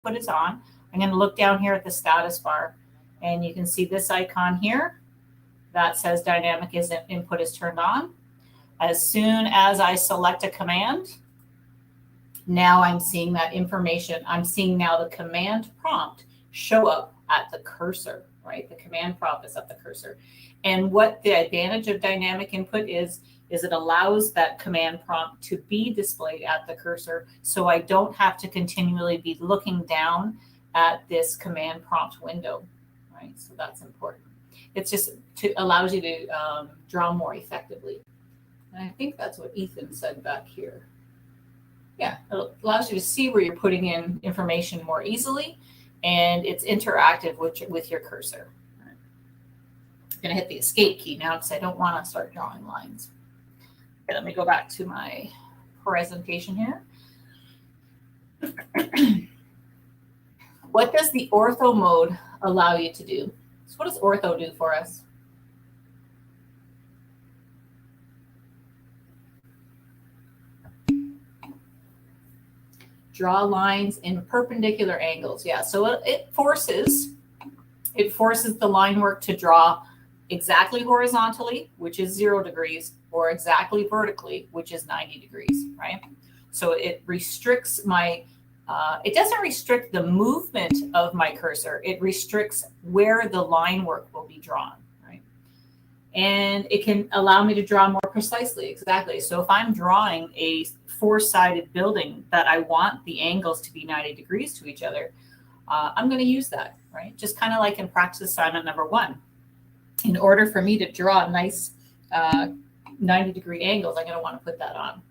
input is on, I'm going to look down here at the status bar, and you can see this icon here that says dynamic input is turned on. As soon as I select a command, now I'm seeing that information. I'm seeing now the command prompt show up at the cursor, right? The command prompt is at the cursor. And what the advantage of dynamic input is it allows that command prompt to be displayed at the cursor, so I don't have to continually be looking down at this command prompt window, right? So that's important. It's just allows you to draw more effectively. And I think that's what Ethan said back here. Yeah, it allows you to see where you're putting in information more easily, and it's interactive with your cursor. Right. I'm going to hit the escape key now because I don't want to start drawing lines. Okay, let me go back to my presentation here. What does the ortho mode allow you to do? So what does ortho do for us? Draw lines in perpendicular angles. Yeah, so it forces the line work to draw exactly horizontally, which is 0 degrees, or exactly vertically, which is 90 degrees, right? So it restricts my, it doesn't restrict the movement of my cursor. It restricts where the line work will be drawn, right? And it can allow me to draw more precisely, exactly. So if I'm drawing a four-sided building that I want the angles to be 90 degrees to each other, I'm going to use that, right? Just kind of like in practice assignment number 1. In order for me to draw nice 90-degree angles, I'm going to want to put that on.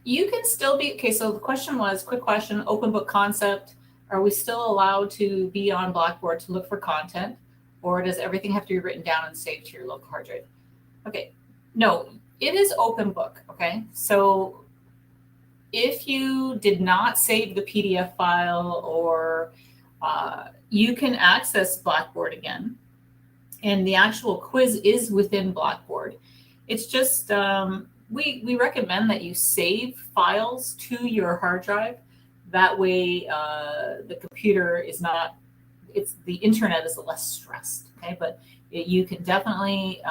You can still be, okay, so the question was, quick question, open book concept, are we still allowed to be on Blackboard to look for content, or does everything have to be written down and saved to your local hard drive? Okay, no, it is open book, okay? So if you did not save the PDF file, or you can access Blackboard again, and the actual quiz is within Blackboard. It's just, we recommend that you save files to your hard drive. That way the computer is not, the internet is less stressed, okay? But you can definitely,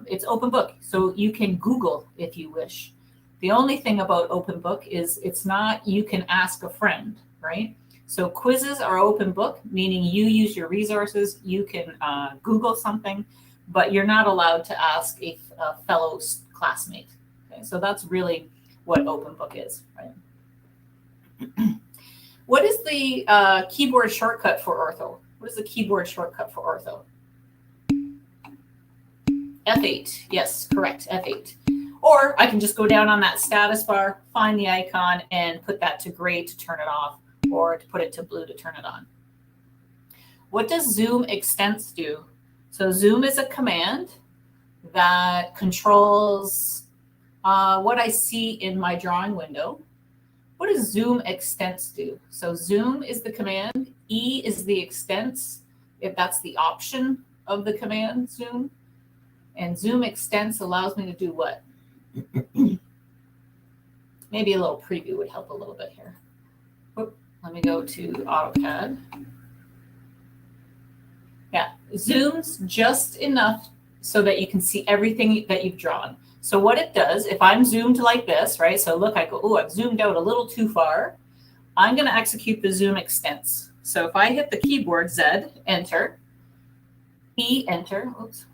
it's open book, so you can Google if you wish. The only thing about open book is it's not, you can ask a friend, right? So quizzes are open book, meaning you use your resources, you can Google something, but you're not allowed to ask a fellow classmate. Okay? So that's really what open book is, right? What is the keyboard shortcut for ortho? What is the keyboard shortcut for ortho? F8, yes, correct, F8. Or I can just go down on that status bar, find the icon, and put that to gray to turn it off, or to put it to blue to turn it on. What does zoom extents do? So zoom is a command that controls what I see in my drawing window. What does zoom extents do? So zoom is the command, E is the extents, if that's the option of the command zoom. And zoom extents allows me to do what? Maybe a little preview would help a little bit here. Whoop, let me go to AutoCAD. Yeah, zooms just enough so that you can see everything that you've drawn. So what it does, if I'm zoomed like this, right? So look, I go, oh, I've zoomed out a little too far. I'm going to execute the zoom extents. So if I hit the keyboard, Z, enter, E, enter, oops.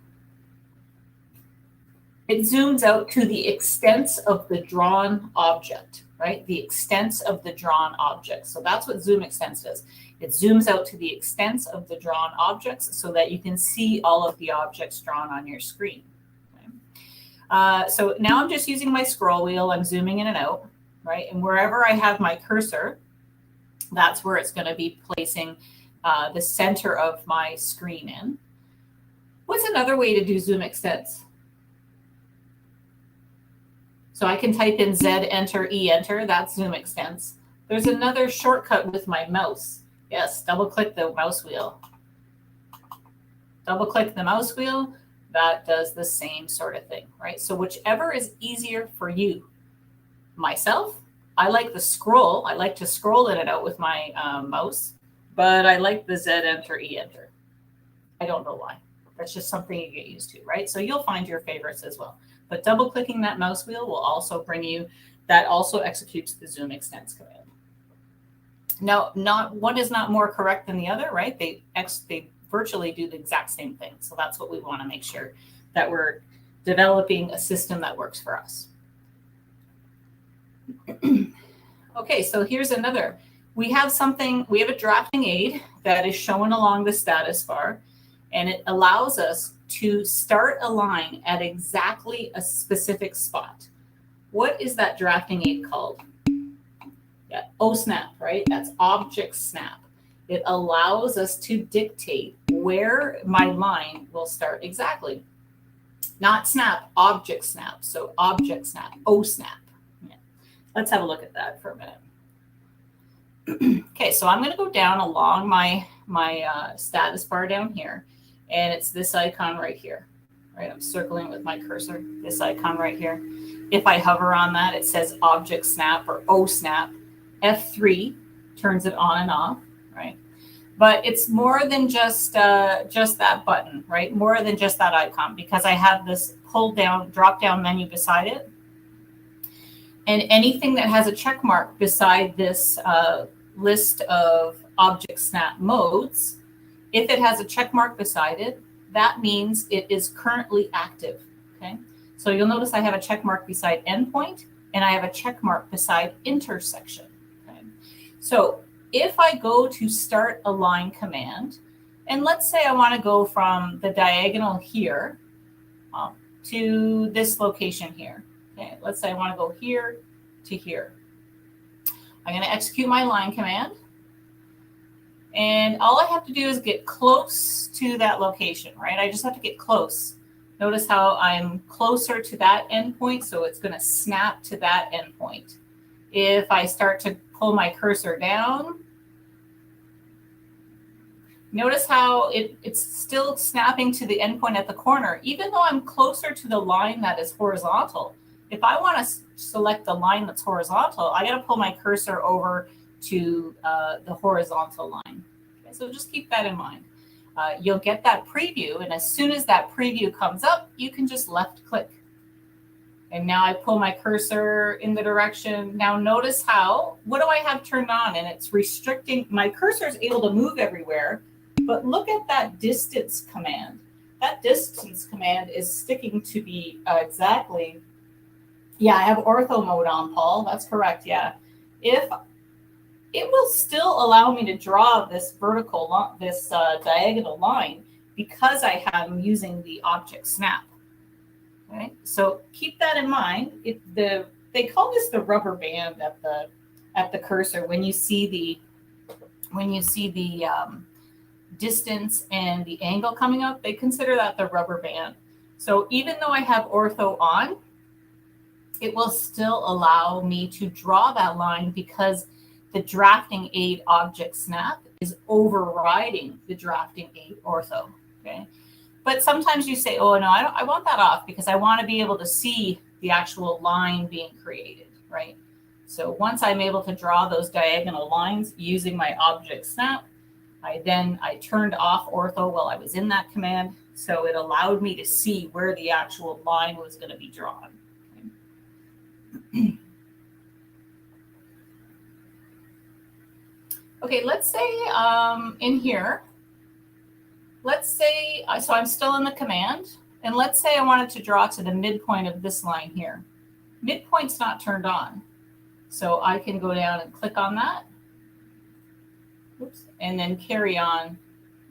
It zooms out to the extents of the drawn object, right? The extents of the drawn object. So that's what zoom extents does. It zooms out to the extents of the drawn objects so that you can see all of the objects drawn on your screen. So now I'm just using my scroll wheel. I'm zooming in and out, right? And wherever I have my cursor, that's where it's going to be placing the center of my screen in. What's another way to do zoom extents? So I can type in Z, enter, E, enter. That's zoom extents. There's another shortcut with my mouse. Yes, double click the mouse wheel. Double click the mouse wheel. that does the same sort of thing, right? So whichever is easier for you. Myself, I like the scroll. I like to scroll in and out with my mouse, but I like the Z enter, E enter. I don't know why. That's just something you get used to, right? So you'll find your favorites as well. But double clicking that mouse wheel will also bring you, that also executes the zoom extends command. Now, not one is not more correct than the other, right? They virtually do the exact same thing. So that's what we want to make sure that we're developing a system that works for us. Okay, so here's another. We have a drafting aid that is shown along the status bar, and it allows us to start a line at exactly a specific spot. What is that drafting aid called? Yeah, OSNAP, right? That's object snap. It allows us to dictate where my line will start exactly. Not snap, object snap. So object snap, OSNAP. Yeah. Let's have a look at that for a minute. Okay, so I'm going to go down along my status bar down here, and it's this icon right here, right? I'm circling with my cursor, this icon right here. If I hover on that, it says object snap or OSNAP. F3 turns it on and off, right? But it's more than just that button, right? More than just that icon, because I have this pull down, drop down menu beside it. And anything that has a check mark beside this list of object snap modes, if it has a check mark beside it, that means it is currently active, okay? So you'll notice I have a check mark beside endpoint, and I have a check mark beside intersection, okay? So if I go to start a line command, and let's say I want to go from the diagonal here to this location here, okay? Let's say I want to go here to here. I'm going to execute my line command, and all I have to do is get close to that location, right? I just have to get close. Notice how I'm closer to that endpoint, so it's going to snap to that endpoint. If I start to pull my cursor down, notice how it's still snapping to the endpoint at the corner, even though I'm closer to the line that is horizontal. If I want to select the line that's horizontal, I got to pull my cursor over to the horizontal line. Okay, so just keep that in mind. You'll get that preview, and as soon as that preview comes up, you can just left click. And now I pull my cursor in the direction. Now notice what do I have turned on? And it's restricting, my cursor is able to move everywhere, but look at that distance command. That distance command is sticking to be exactly, yeah, I have ortho mode on, Paul. That's correct, yeah. If it will still allow me to draw this diagonal line because I am using the object snap. Okay, so keep that in mind. They call this the rubber band at the cursor when you see the distance and the angle coming up. They consider that the rubber band. So even though I have ortho on, it will still allow me to draw that line because the drafting aid object snap is overriding the drafting aid ortho, okay? But sometimes you say, oh, no, I want that off because I want to be able to see the actual line being created, right? So once I'm able to draw those diagonal lines using my object snap, I turned off ortho while I was in that command, so it allowed me to see where the actual line was going to be drawn. Okay. Okay, let's say in here, let's say, so I'm still in the command, and let's say I wanted to draw to the midpoint of this line here. Midpoint's not turned on, so I can go down and click on that, oops, and then carry on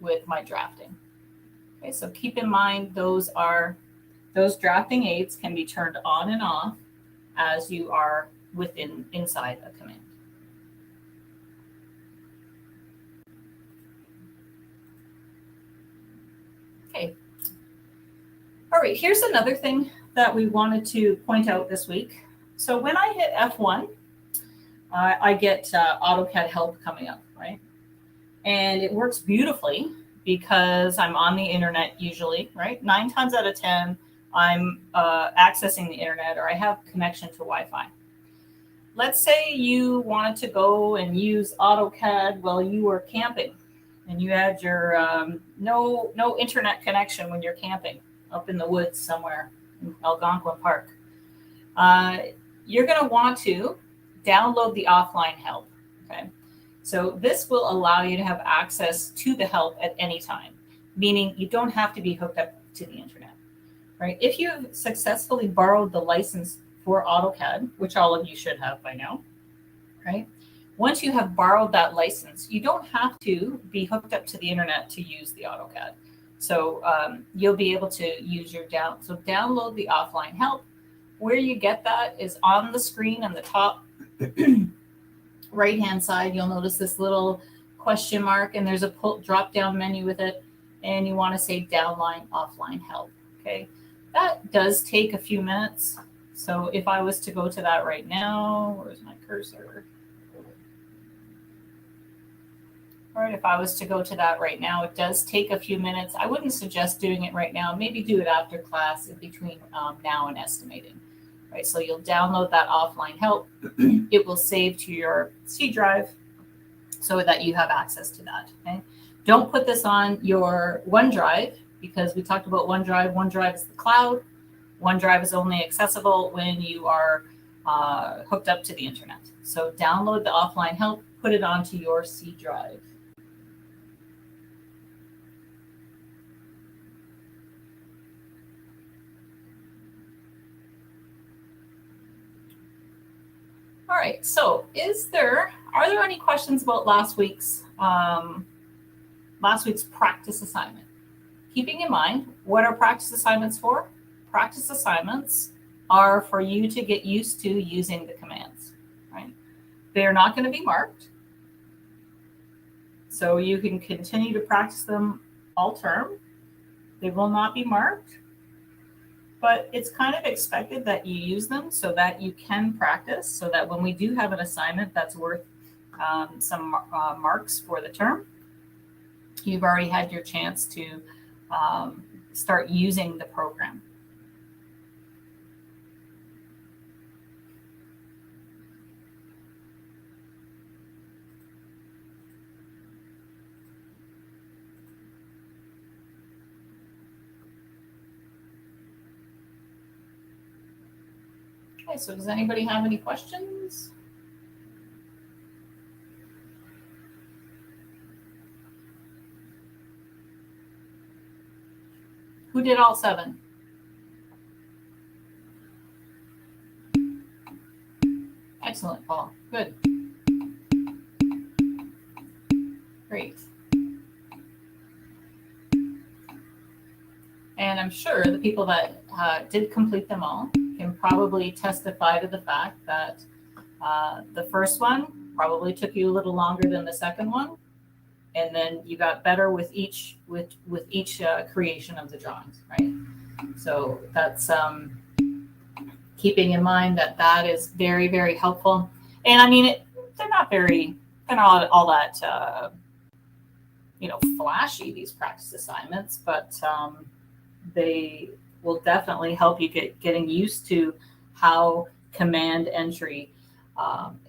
with my drafting. Okay, so keep in mind those drafting aids can be turned on and off as you are inside a command. Okay. All right, here's another thing that we wanted to point out this week. So when I hit F1, I get AutoCAD Help coming up, right? And it works beautifully because I'm on the internet usually, right? 9 times out of 10, I'm accessing the internet or I have connection to Wi-Fi. Let's say you wanted to go and use AutoCAD while you were camping and you had your no internet connection when you're camping up in the woods somewhere in Algonquin Park. You're going to want to download the offline help. Okay. So this will allow you to have access to the help at any time, meaning you don't have to be hooked up to the internet, right? If you've successfully borrowed the license for AutoCAD, which all of you should have by now, right? Once you have borrowed that license, you don't have to be hooked up to the internet to use the AutoCAD. So you'll be able to use your download the offline help. Where you get that is on the screen on the top right-hand side. You'll notice this little question mark, and there's a drop-down menu with it, and you want to say download offline help. Okay, that does take a few minutes. So if I was to go to that right now, where's my cursor? All right, if I was to go to that right now, it does take a few minutes. I wouldn't suggest doing it right now. Maybe do it after class in between now and estimating. Right, so you'll download that offline help. It will save to your C drive so that you have access to that. Okay, don't put this on your OneDrive because we talked about OneDrive. OneDrive is the cloud. OneDrive is only accessible when you are hooked up to the internet. So download the offline help, put it onto your C drive. All right, so are there any questions about last week's practice assignment? Keeping in mind, what are practice assignments for? Practice assignments are for you to get used to using the commands, right? They're not going to be marked. So you can continue to practice them all term. They will not be marked. But it's kind of expected that you use them so that you can practice, so that when we do have an assignment that's worth some marks for the term, you've already had your chance to start using the program. Okay, so does anybody have any questions? Who did all 7? Excellent, Paul. Good. Great. And I'm sure the people that did complete them all can probably testify to the fact that the first one probably took you a little longer than the second one, and then you got better with each creation of the drawings, right? So that's keeping in mind that is very, very helpful. And I mean, they're not all that flashy, these practice assignments, but they will definitely help you getting used to how command entry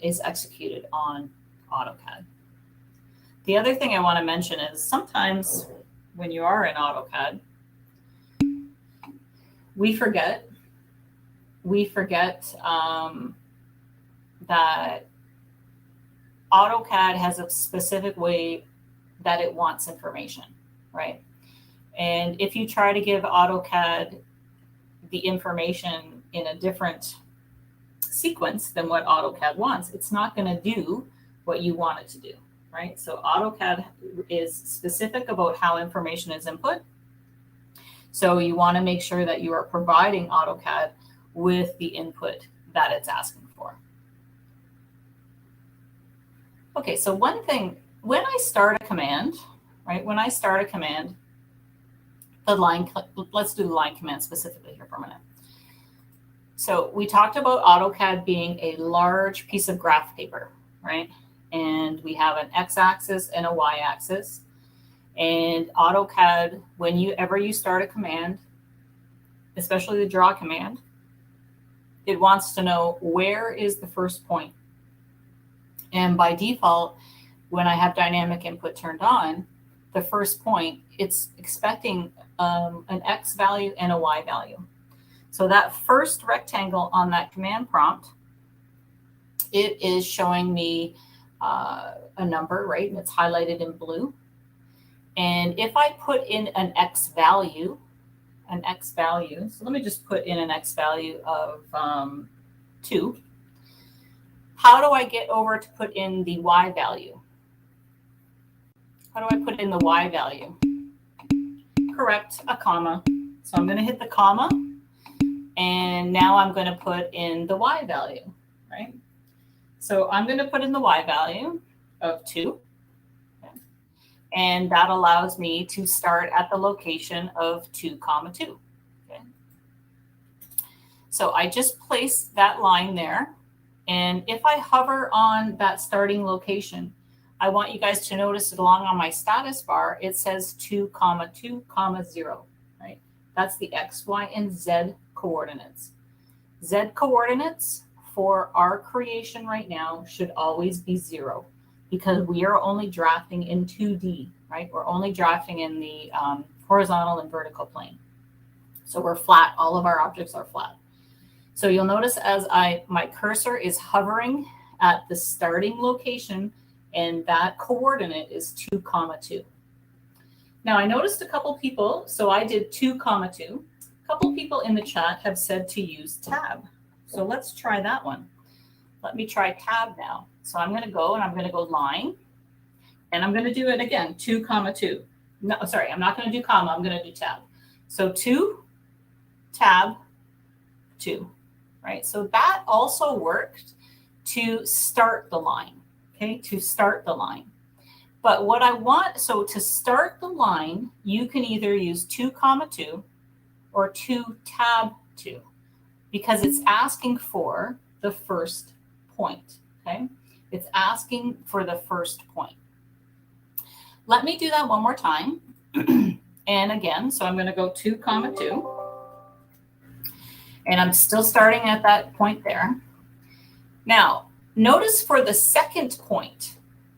is executed on AutoCAD. The other thing I want to mention is sometimes when you are in AutoCAD, we forget that AutoCAD has a specific way that it wants information, right? And if you try to give AutoCAD the information in a different sequence than what AutoCAD wants, it's not going to do what you want it to do, right? So AutoCAD is specific about how information is input. So you want to make sure that you are providing AutoCAD with the input that it's asking for. Okay, so one thing, when I start a command, right? When I start a command, let's do the line command specifically here for a minute. So we talked about AutoCAD being a large piece of graph paper, right? And we have an x-axis and a y-axis. And AutoCAD, whenever you start a command, especially the draw command, it wants to know where is the first point. And by default, when I have dynamic input turned on, the first point, it's expecting an X value and a Y value. So that first rectangle on that command prompt, it is showing me a number, right? And it's highlighted in blue. And if I put in an X value, so let me just put in an X value of 2. How do I get over to put in the Y value? How do I put in the Y value? Correct, a comma. So I'm going to hit the comma, and now I'm going to put in the Y value, right? So I'm going to put in the Y value of 2. Okay. And that allows me to start at the location of 2, 2. Okay. So I just placed that line there. And if I hover on that starting location, I want you guys to notice it along on my status bar, it says 2, 2, 0, right? That's the X, Y, and Z coordinates. Z coordinates for our creation right now should always be 0 because we are only drafting in 2D, right? We're only drafting in the horizontal and vertical plane. So we're flat, all of our objects are flat. So you'll notice as my cursor is hovering at the starting location, and that coordinate is 2, 2. Now I noticed a couple people, so I did 2, 2. A couple people in the chat have said to use tab. So let's try that one. Let me try tab now. So I'm going to go and I'm going to go line, and I'm going to do it again, 2, 2. No, sorry, I'm not going to do comma, I'm going to do tab. So 2, tab, 2, right? So that also worked to start the line. Okay, to start the line. But what I want, so to start the line, you can either use 2, 2 or 2, tab 2 because it's asking for the first point. Okay, it's asking for the first point. Let me do that one more time. And again, so I'm going to go 2, 2. And I'm still starting at that point there. Now, notice for the second point,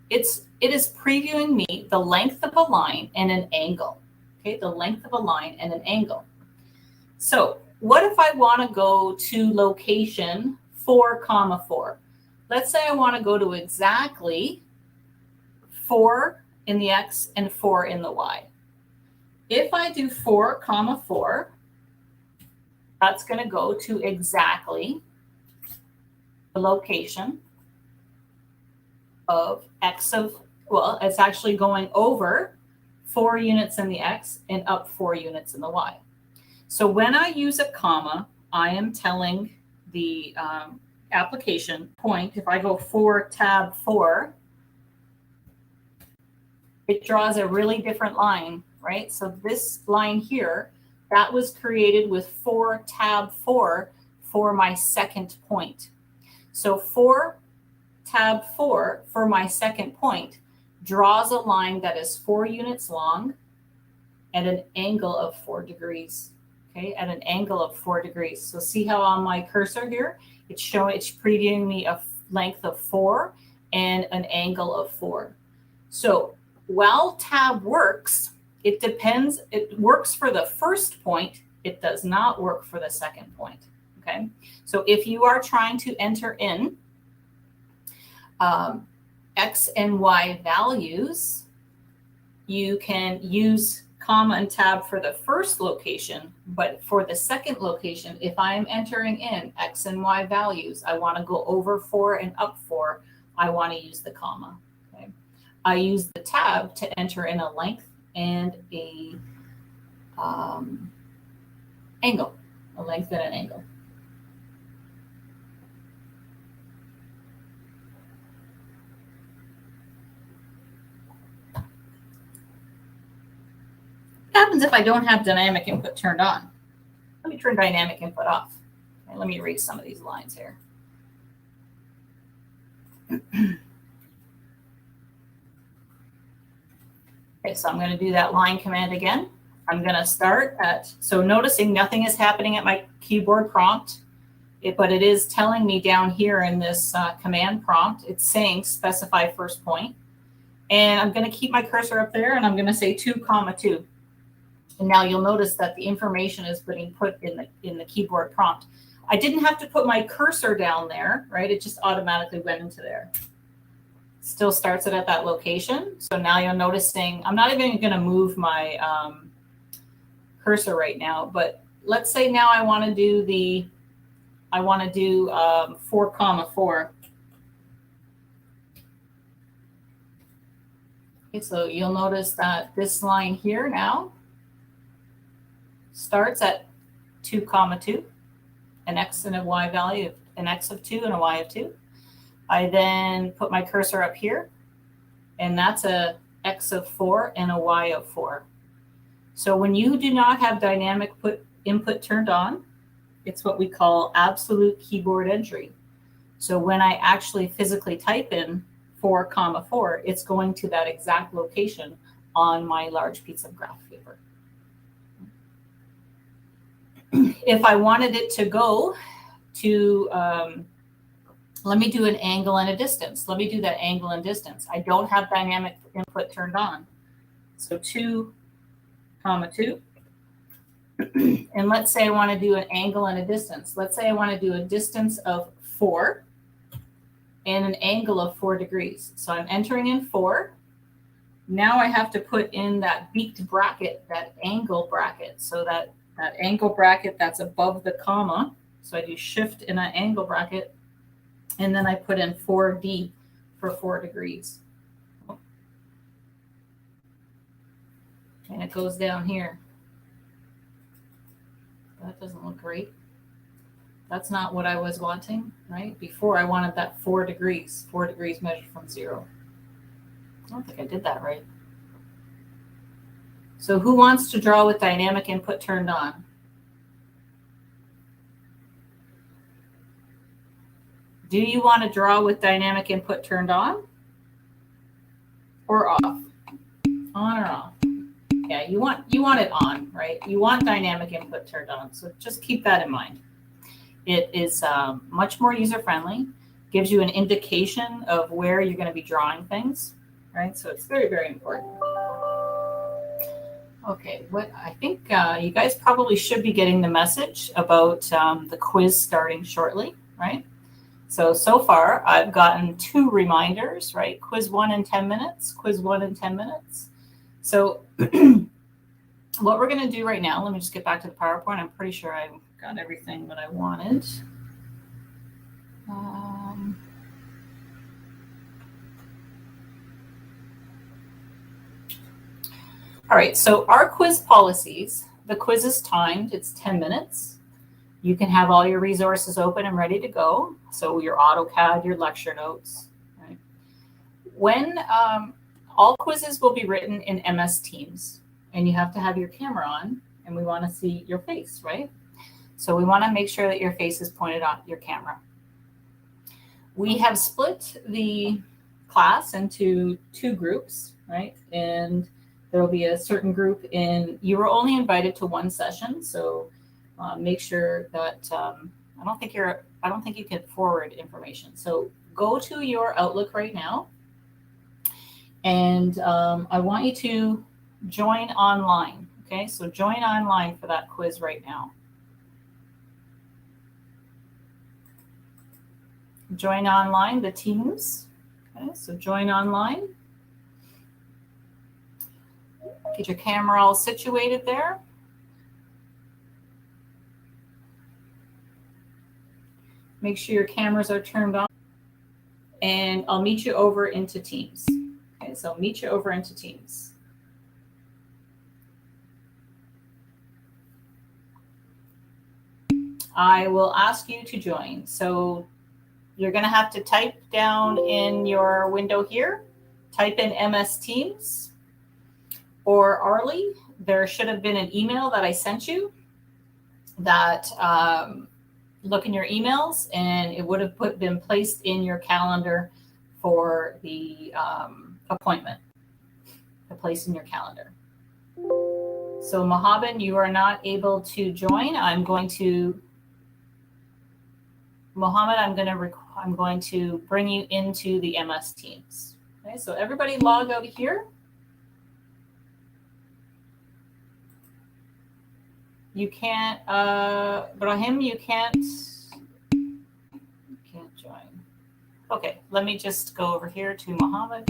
it is previewing me the length of a line and an angle. Okay, the length of a line and an angle. So what if I want to go to location 4, 4? Let's say I want to go to exactly 4 in the X and 4 in the Y. If I do 4, 4, that's going to go to exactly the location of X of, well, it's actually going over 4 units in the X and up 4 units in the Y. So when I use a comma, I am telling the application point, if I go 4, tab 4, it draws a really different line, right? So this line here, that was created with 4, tab 4 for my second point. So 4, tab 4 for my second point draws a line that is 4 units long at an angle of 4 degrees. Okay, at an angle of 4 degrees. So see how on my cursor here, it's previewing me a length of 4 and an angle of 4. So while tab works, it works for the first point, it does not work for the second point. Okay, so if you are trying to enter in X and Y values, you can use comma and tab for the first location, but for the second location, if I am entering in X and Y values, I want to go over 4 and up 4, I want to use the comma. Okay, I use the tab to enter in a length and a angle, a length and an angle. What happens if I don't have dynamic input turned on? Let me turn dynamic input off. Okay, let me erase some of these lines here. Okay, Okay, so I'm going to do that line command again. I'm going to start at, so noticing nothing is happening at my keyboard prompt, but it is telling me down here in this command prompt, it's saying specify first point. And I'm going to keep my cursor up there and I'm going to say 2, 2. And now you'll notice that the information is being put in the keyboard prompt. I didn't have to put my cursor down there, right? It just automatically went into there. Still starts it at that location. So now you're noticing, I'm not even going to move my cursor right now, but let's say now I want to do 4, 4. Okay, so you'll notice that this line here now starts at 2, 2, an x and a y value, an x of 2 and a y of 2. I then put my cursor up here, and that's a x of 4 and a y of 4. So when you do not have dynamic input turned on, it's what we call absolute keyboard entry. So when I actually physically type in 4, 4, it's going to that exact location on my large piece of graph paper. If I wanted it to go to, let me do an angle and a distance. Let me do that angle and distance. I don't have dynamic input turned on. So 2, 2. And let's say I want to do an angle and a distance. Let's say I want to do a distance of 4 and an angle of 4 degrees. So I'm entering in 4. Now I have to put in that beaked bracket, that angle bracket. So that angle bracket that's above the comma. So I do shift in an angle bracket. And then I put in 4D for 4 degrees. And it goes down here. That doesn't look great. That's not what I was wanting, right? Before I wanted that 4 degrees. 4 degrees measured from 0. I don't think I did that right. So who wants to draw with dynamic input turned on? Do you want to draw with dynamic input turned on or off? On or off? Yeah, you want it on, right? You want dynamic input turned on. So just keep that in mind. It is much more user-friendly, gives you an indication of where you're going to be drawing things, right? So it's very, very important. Okay, what I think you guys probably should be getting the message about the quiz starting shortly, right? So far I've gotten 2 reminders, right? Quiz 1 in 10 minutes, quiz 1 in 10 minutes. So what we're going to do right now, let me just get back to the PowerPoint. I'm pretty sure I got everything that I wanted. All right, so our quiz policies, the quiz is timed, it's 10 minutes. You can have all your resources open and ready to go. So your AutoCAD, your lecture notes, right? When all quizzes will be written in MS Teams, and you have to have your camera on, and we want to see your face, right? So we want to make sure that your face is pointed on your camera. We have split the class into 2 groups, right? And there will be a certain group you were only invited to 1 session. So make sure that, I don't think you can forward information. So go to your Outlook right now. And I want you to join online. Okay, so join online for that quiz right now. Join online, the Teams. Okay, so join online. Get your camera all situated there. Make sure your cameras are turned on. And I'll meet you over into Teams. Okay, so I'll meet you over into Teams. I will ask you to join. So you're going to have to type down in your window here, type in MS Teams or Arlie. There should have been an email that I sent you that look in your emails, and it would have been placed in your calendar for the appointment. The place in your calendar. So Mohammed, you are not able to join. I'm going to bring you into the MS Teams. Okay, so everybody log out here. You can't, Brahim, you can't join. Okay, let me just go over here to Mohammed.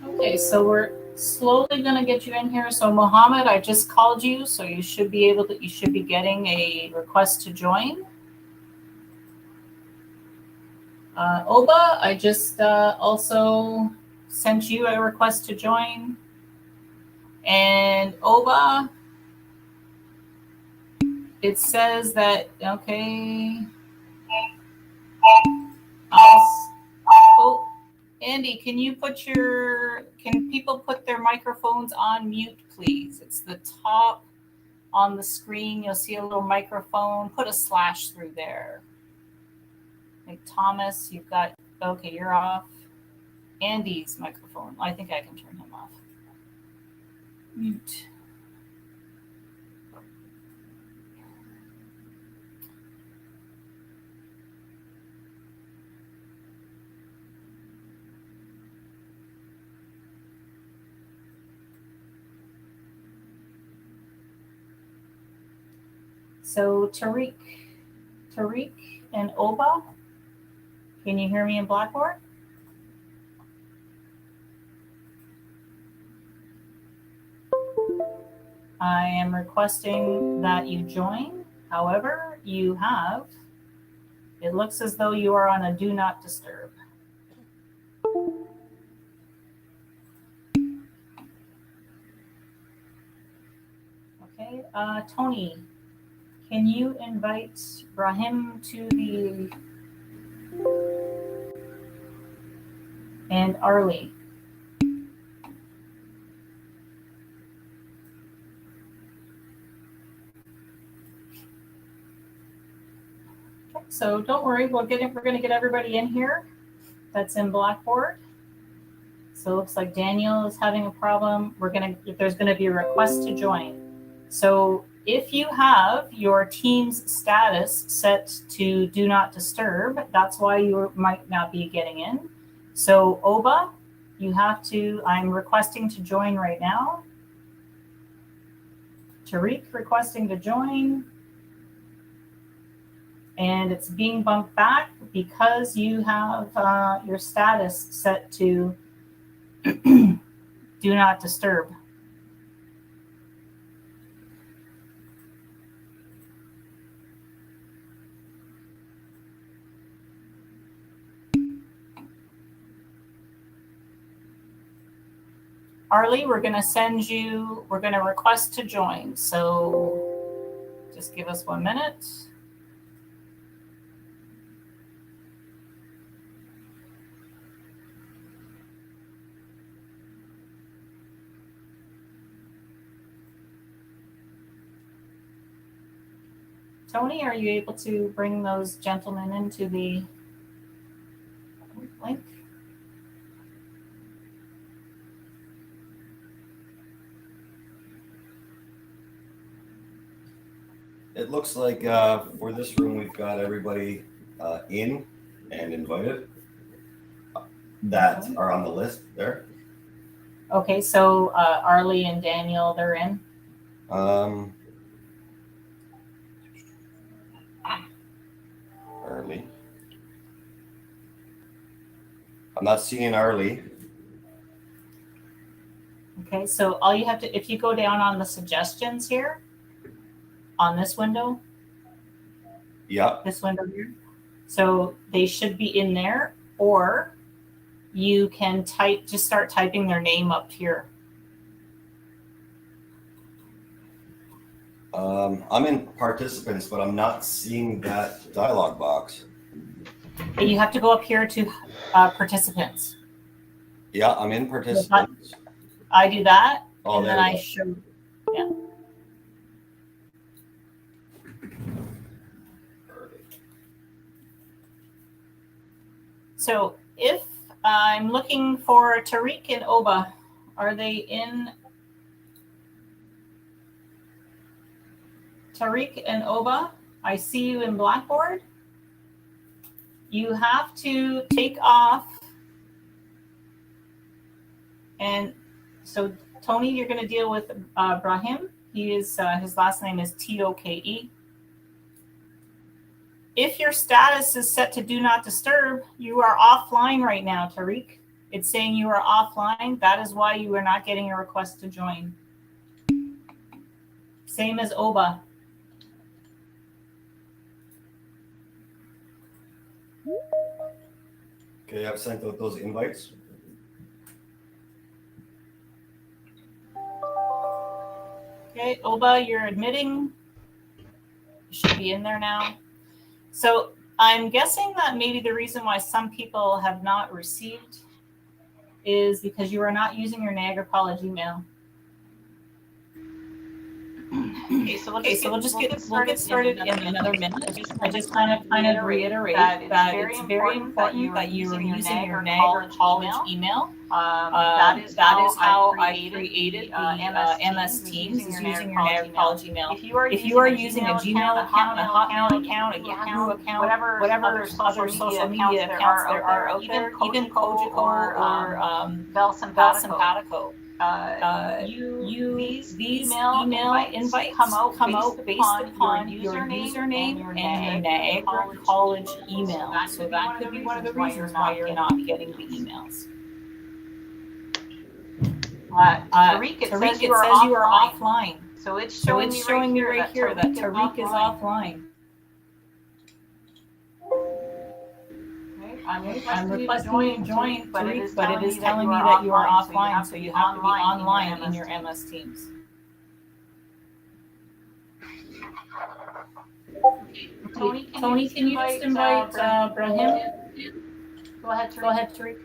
Okay, so we're slowly going to get you in here. So Mohammed, I just called you, so you should be getting a request to join. Oba, I just also sent you a request to join. And Oba, it says that, okay. Oh, Andy, can people put their microphones on mute, please? It's the top on the screen. You'll see a little microphone. Put a slash through there. Like Thomas, you've got, okay, you're off. Andy's microphone. I think I can turn him off. Mute. So Tariq and Oba, can you hear me in Blackboard? I am requesting that you join. However, it looks as though you are on a do not disturb. Okay, Tony, can you invite Brahim to and Arlie? Okay, so don't worry, we're going to get everybody in here that's in Blackboard. So it looks like Daniel is having a problem. There's going to be a request to join. So if you have your Teams status set to do not disturb, that's why you might not be getting in. So Oba, I'm requesting to join right now. Tariq requesting to join. And it's being bumped back because you have your status set to do not disturb. Arlie, we're going to request to join. So just give us 1 minute. Tony, are you able to bring those gentlemen into the link? It looks like for this room, we've got everybody in and invited that are on the list there. Okay, so Arlie and Daniel, they're in. Arlie. I'm not seeing Arlie. Okay, so all you have to, if you go down on the suggestions here, on this window, Yeah. this window here, so they should be in there, or you can type, just start typing their name up here. I'm in participants, but I'm not seeing that dialog box. And you have to go up here to participants. Yeah, I'm in participants. I do that, Oh, and there then we I go. show, yeah. So if I'm looking for Tariq and Oba, are they in? Tariq and Oba, I see you in Blackboard. You have to take off. And so Tony, you're going to deal with Brahim. He is, his last name is Toke. If your status is set to do not disturb, you are offline right now, Tariq. It's saying you are offline. That is why you are not getting a request to join. Same as Oba. Okay, I've sent out those invites. Okay, Oba, you're admitting. You should be in there now. So I'm guessing that maybe the reason why some people have not received is because you are not using your Niagara College email. Okay, so we'll get started in another minute. I just kind of reiterate that it's very important that you are using your Niagara College email. That is how I created the MS Teams, is using your Niagara College email. If you are using a Gmail account, a Hotmail account, a Yahoo account, whatever other social media accounts there are out there, even Kojiko or Bell Simpatico, these email invites come out based upon your username and your Niagara College email. So that could be one of the reasons why you're not getting the emails. Tariq, it says you are offline. So it's showing me right here that Tariq is offline. I'm requesting you to join, Tariq, but it is telling me that you are offline, so you have to be online in your MS Teams. Tony, can you just invite Brahim? Go ahead, Tariq.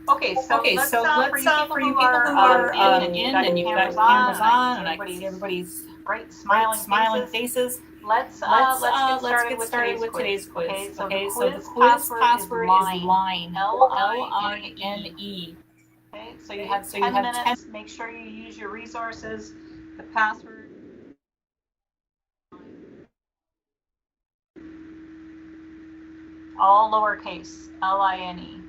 Okay, so let's for you people who are in and you've got cameras on, and I can see everybody's bright smiling faces. Let's get started with today's quiz. Okay, so the quiz password is line, LINE. Okay, so you have 10 minutes. Make sure you use your resources. The password, all lowercase, LINE.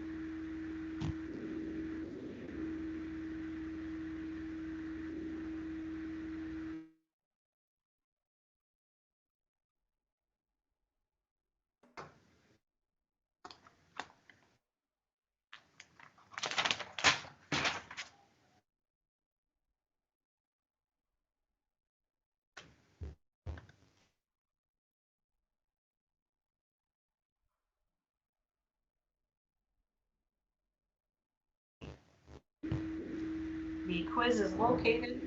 The quiz is located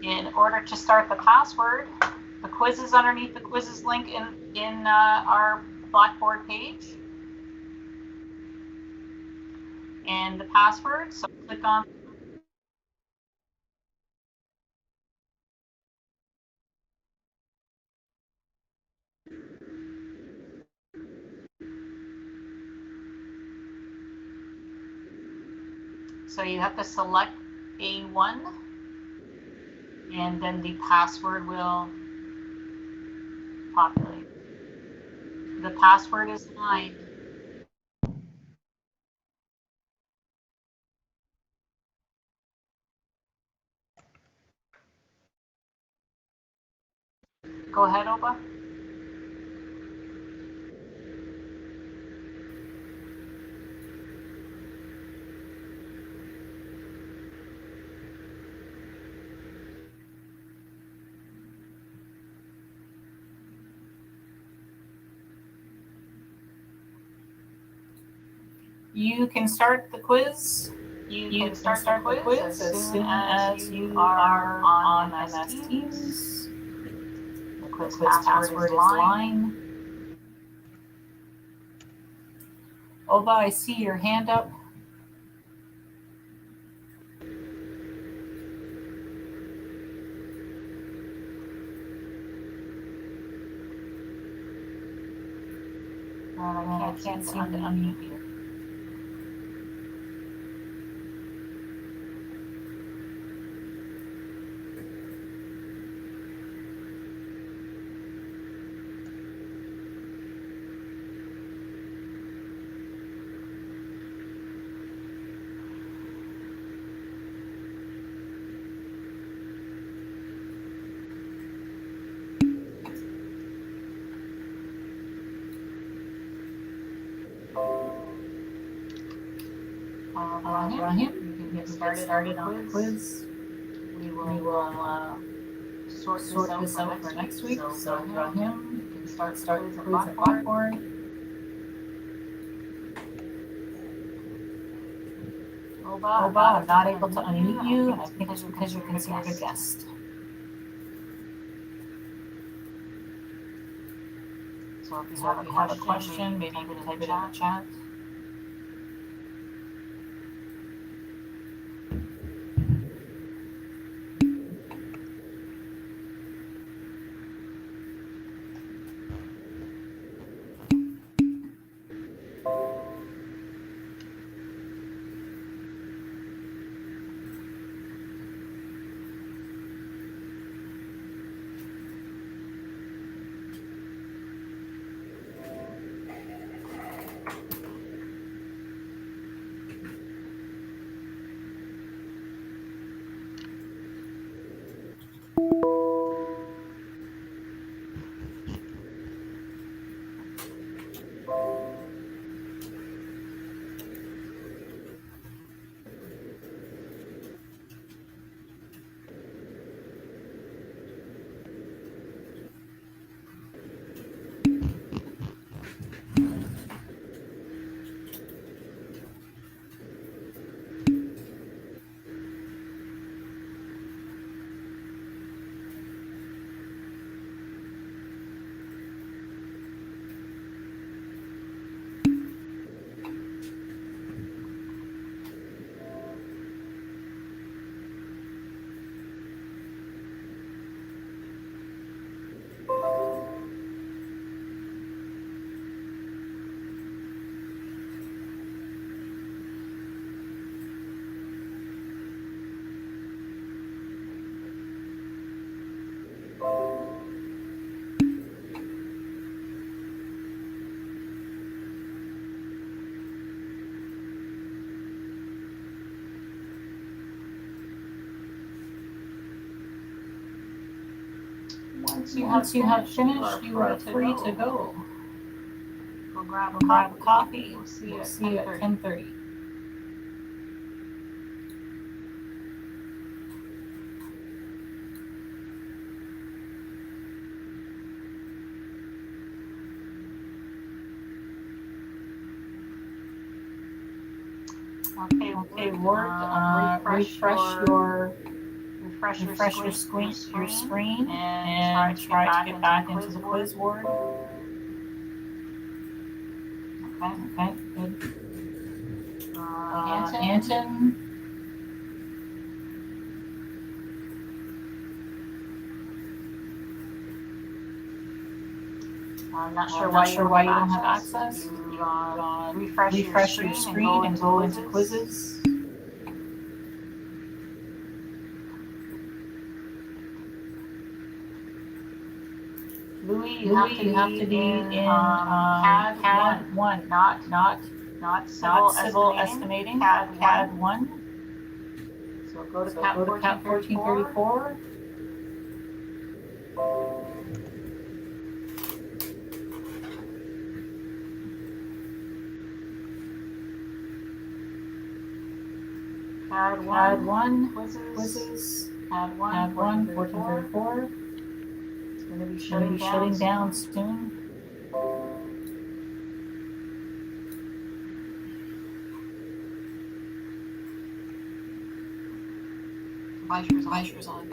in order to start the password. The quiz is underneath the quizzes link in our Blackboard page. And the password, so click on So you have to select A1, and then the password will populate. The password is mine. Go ahead, Oba. You can start the quiz. You can start the quiz as soon as you are on MS Teams. The quiz password is line. Oba, I see your hand up. I can't seem to unmute you. Run him. You can get started on the quiz. We will sort this out for next week. So run him. You can start the quiz at Blackboard. Oba, I'm not able to unmute you, and I think it's because you're considered a guest. So if you have a question, maybe you can type it in the chat. Once you have finished, you are free to go. Go grab a coffee. We'll see you at 10:30. Okay, Ward, refresh your screen and try to get back into the quiz, Ward. Okay, good. Anton. I'm not sure why you don't have access. Refresh your screen and go into quizzes. you have to be in CAD 1, not civil estimating, CAD 1. So go to So Capt go to CAP 1434. CAD 1 quizzes, CAD 1 1434. It's going to be Should be shutting down soon. Visors on.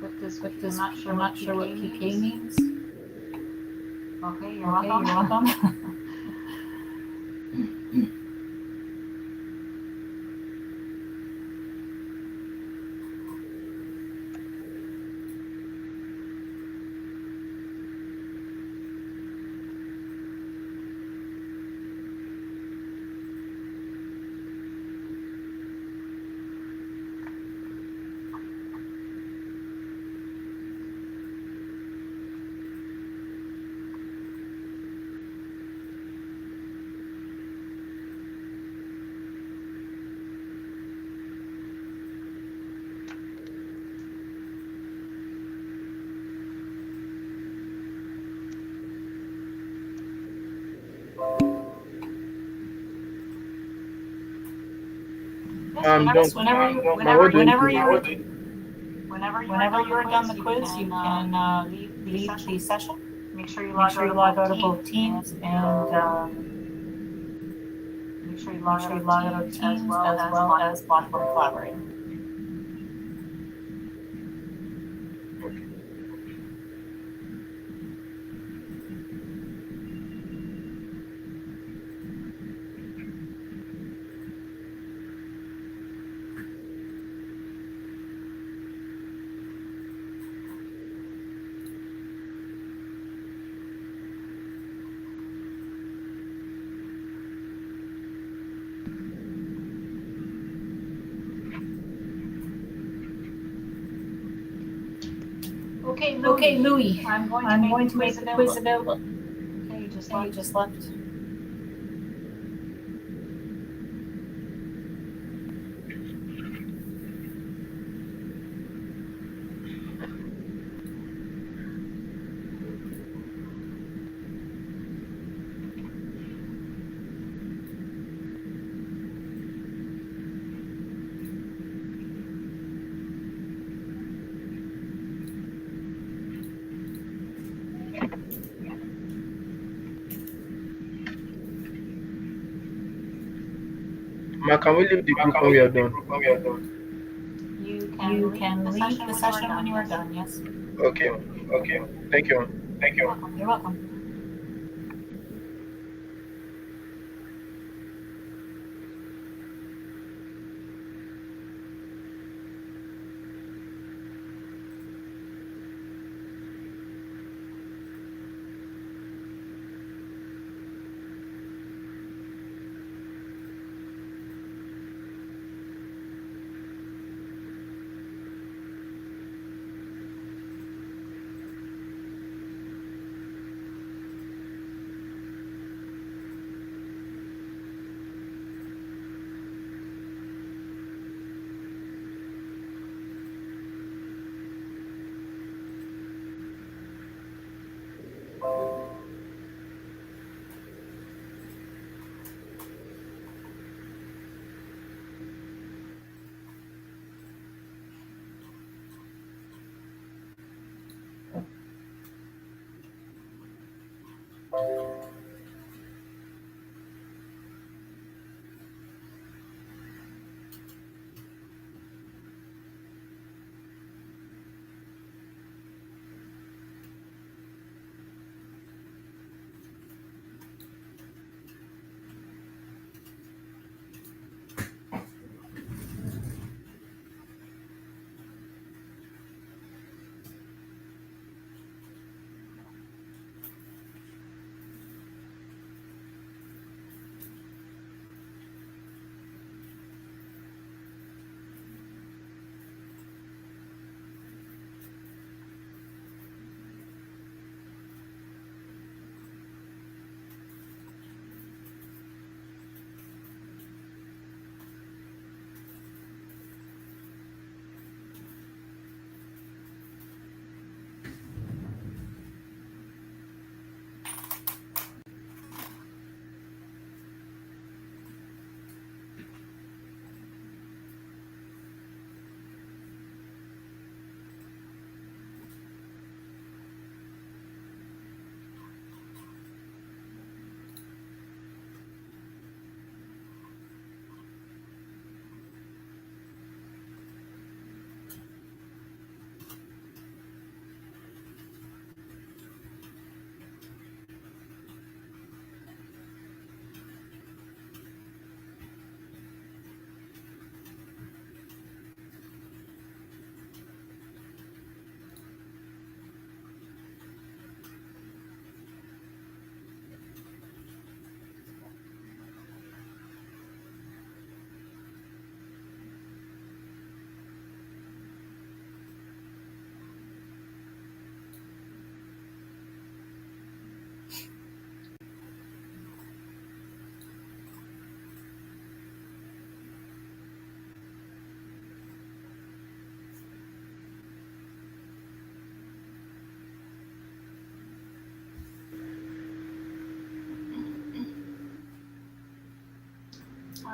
With this, I'm not sure what PK means. Okay, you're Okay, welcome. you're welcome. Yes, whenever you are done the quiz, you can leave the session. Make sure you Make sure you log out of both teams, teams, and make sure you log log out of teams as well as platform collaborating. Okay, Louis, I'm going to make the quiz available. Okay, just Okay, you just left. Ma, can we leave the group when we are done? You can leave the session when you are done, yes. Okay. Thank you. You're welcome.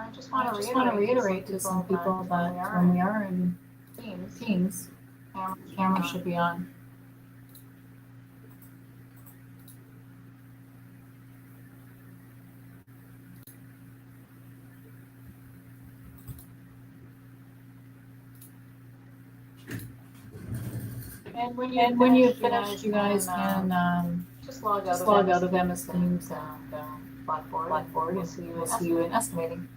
I just I want just to want to reiterate reiterate to some people that when we are in teams, camera should be on. And when You've you finished, you guys can just log just log out out of MS Teams and and Blackboard. Blackboard, We'll and see you we'll in see you in estimating. estimating.